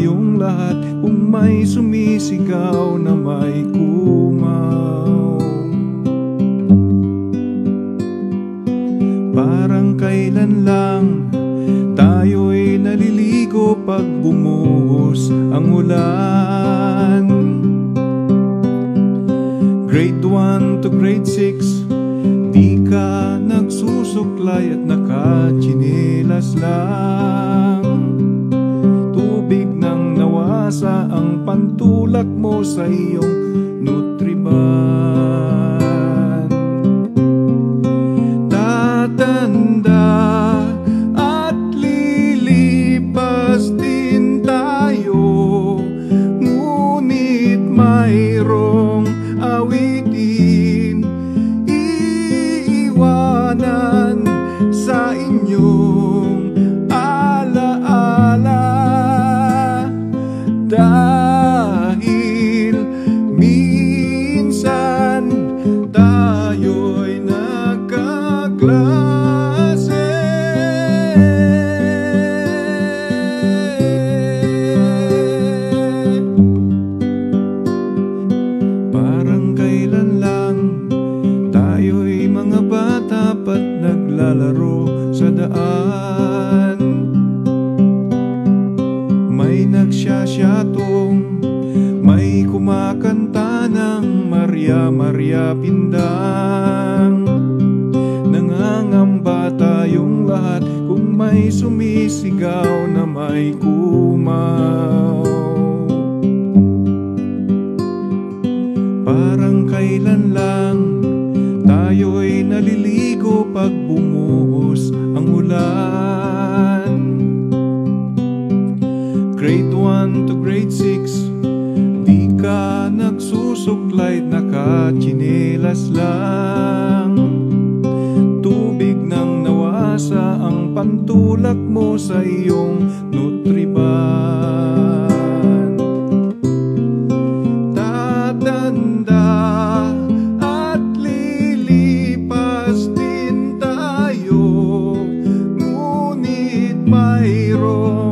tayong lahat kung may sumisigaw na may kumaw. Parang kailan lang tayo'y naliligo pag bumuhos ang ulan. Grade 1 to grade 6, di ka nagsusuklay at nakachinelas lang. Tubig nang nawasa ang pantulak mo sa iyong nutriban. Tatanda at lilipas din tayo, ngunit mayroong awitin iiwanan sa inyong alaala. Dahil minsan tayo'y nagkaklase. Parang kailan lang tayo'y mga bata pat naglalaro sa daan. May nagsasyatong, may kumakanta ng Maria Maria Pindang. Nangangamba tayong lahat kung may sumisigaw na may kumaw. Parang kailan lang tayo'y naliligo pag bumuhos ang ulan. Grade 1 to grade 6, di ka nagsusuklay, nakachinelas lang. Tubig nang nawasa ang pantulak mo sa iyong nutriban. Tatanda at lilipas din tayo, ngunit mayroon